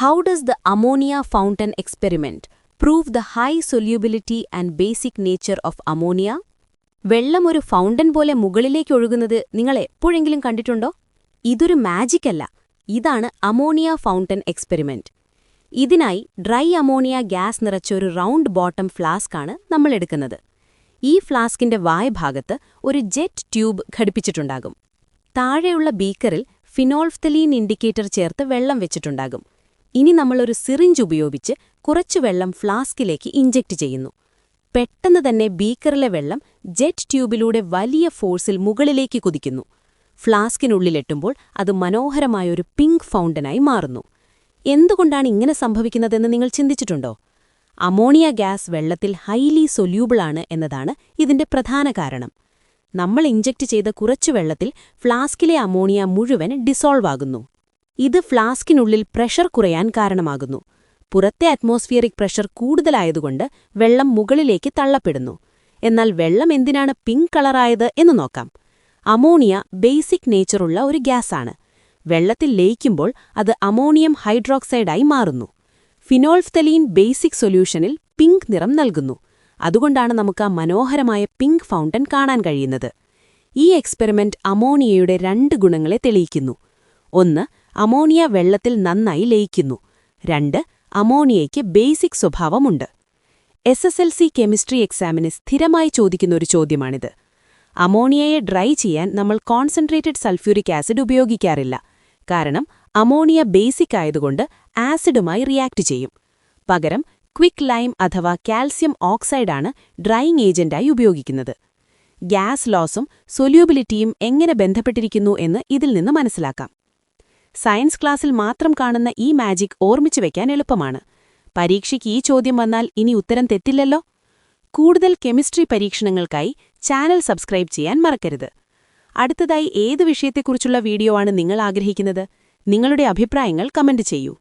How does the ammonia fountain experiment prove the high solubility and basic nature of ammonia? വെള്ളം ഒരു fountain പോലെ മുകളിലേക്ക് ഒഴുകുന്നത് നിങ്ങൾ എപ്പോഴെങ്കിലും കണ്ടിട്ടുണ്ടോ? ഇതൊരു മാജിക് അല്ല, ഇതാണ് അമോണിയ ഫൗണ്ടൻ എക്സ്പെരിമെന്റ്. ഇതിനായി ഡ്രൈ അമോണിയ ഗ്യാസ് നിറച്ച ഒരു റൗണ്ട് ബോട്ടം ഫ്ലാസ്കാണ് നമ്മൾ എടുക്കുന്നത്. ഈ ഫ്ലാസ്കിന്റെ വായ്ഭാഗത്ത് ഒരു ജെറ്റ് ട്യൂബ് ഘടിപ്പിച്ചിട്ടുണ്ടാകും. താഴെയുള്ള ബീക്കറിൽ ഫിനോൾഫ്തലീൻ ഇൻഡിക്കേറ്റർ ചേർത്ത് വെള്ളം വെച്ചിട്ടുണ്ടാകും. ഇനി നമ്മളൊരു സിറിഞ്ച് ഉപയോഗിച്ച് കുറച്ചു വെള്ളം ഫ്ലാസ്കിലേക്ക് ഇഞ്ചെക്ട് ചെയ്യുന്നു. പെട്ടെന്ന് തന്നെ ബീക്കറിലെ വെള്ളം ജെറ്റ് ട്യൂബിലൂടെ വലിയ ഫോഴ്സിൽ മുകളിലേക്ക് കുതിക്കുന്നു. ഫ്ലാസ്കിനുള്ളിലെത്തുമ്പോൾ അത് മനോഹരമായൊരു പിങ്ക് ഫൗണ്ടനായി മാറുന്നു. എന്തുകൊണ്ടാണ് ഇങ്ങനെ സംഭവിക്കുന്നതെന്ന് നിങ്ങൾ ചിന്തിച്ചിട്ടുണ്ടോ? അമോണിയ ഗ്യാസ് വെള്ളത്തിൽ ഹൈലി സൊല്യൂബിളാണ് എന്നതാണ് ഇതിന്റെ പ്രധാന കാരണം. നമ്മൾ ഇഞ്ചെക്ട് ചെയ്ത കുറച്ചു വെള്ളത്തിൽ ഫ്ലാസ്കിലെ അമോണിയ മുഴുവൻ ഡിസോൾവ് ആകുന്നു. ഇത് ഫ്ലാസ്കിനുള്ളിൽ പ്രഷർ കുറയാൻ കാരണമാകുന്നു. പുറത്തെ അറ്റ്മോസ്ഫിയറിക് പ്രഷർ കൂടുതലായതുകൊണ്ട് വെള്ളം മുകളിലേക്ക് തള്ളപ്പെടുന്നു. എന്നാൽ വെള്ളം എന്തിനാണ് പിങ്ക് കളറായത് എന്ന് നോക്കാം. അമോണിയ ബേസിക് നേച്ചറുള്ള ഒരു ഗ്യാസാണ്. വെള്ളത്തിൽ ലയിക്കുമ്പോൾ അത് അമോണിയം ഹൈഡ്രോക്സൈഡായി മാറുന്നു. ഫിനോൾഫ്തലീൻ ബേസിക് സൊല്യൂഷനിൽ പിങ്ക് നിറം നൽകുന്നു. അതുകൊണ്ടാണ് നമുക്ക് ആ മനോഹരമായ പിങ്ക് ഫൗണ്ടൻ കാണാൻ കഴിയുന്നത്. ഈ എക്സ്പെരിമെന്റ് അമോണിയയുടെ 2 ഗുണങ്ങളെ തെളിയിക്കുന്നു. 1. അമോണിയ വെള്ളത്തിൽ നന്നായി ലയിക്കുന്നു. 2. അമോണിയയ്ക്ക് ബേസിക് സ്വഭാവമുണ്ട്. SSLC കെമിസ്ട്രി എക്സാമിന് സ്ഥിരമായി ചോദിക്കുന്ന ഒരു ചോദ്യമാണിത്. അമോണിയയെ ഡ്രൈ ചെയ്യാൻ നമ്മൾ കോൺസെൻട്രേറ്റഡ് സൾഫ്യൂരിക് ആസിഡ് ഉപയോഗിക്കാറില്ല. കാരണം അമോണിയ ബേസിക് ആയതുകൊണ്ട് ആസിഡുമായി റിയാക്ട് ചെയ്യും. പകരം ക്വിക്ക് ലൈം അഥവാ കാൽസ്യം ഓക്സൈഡാണ് ഡ്രൈയിങ് ഏജന്റായി ഉപയോഗിക്കുന്നത്. ഗ്യാസ് ലോസും സൊല്യൂബിലിറ്റിയും എങ്ങനെ ബന്ധപ്പെട്ടിരിക്കുന്നു എന്ന് ഇതിൽ നിന്ന് മനസ്സിലാക്കാം. സയൻസ് ക്ലാസ്സിൽ മാത്രം കാണുന്ന ഈ മാജിക് ഓർമ്മിച്ചു വയ്ക്കാൻ എളുപ്പമാണ്. പരീക്ഷയ്ക്ക് ഈ ചോദ്യം വന്നാൽ ഇനി ഉത്തരം തെറ്റില്ലല്ലോ. കൂടുതൽ കെമിസ്ട്രി പരീക്ഷണങ്ങൾക്കായി ചാനൽ സബ്സ്ക്രൈബ് ചെയ്യാൻ മറക്കരുത്. അടുത്തതായി ഏത് വിഷയത്തെക്കുറിച്ചുള്ള വീഡിയോ ആണ് നിങ്ങൾ ആഗ്രഹിക്കുന്നത്? നിങ്ങളുടെ അഭിപ്രായങ്ങൾ കമന്റ് ചെയ്യൂ.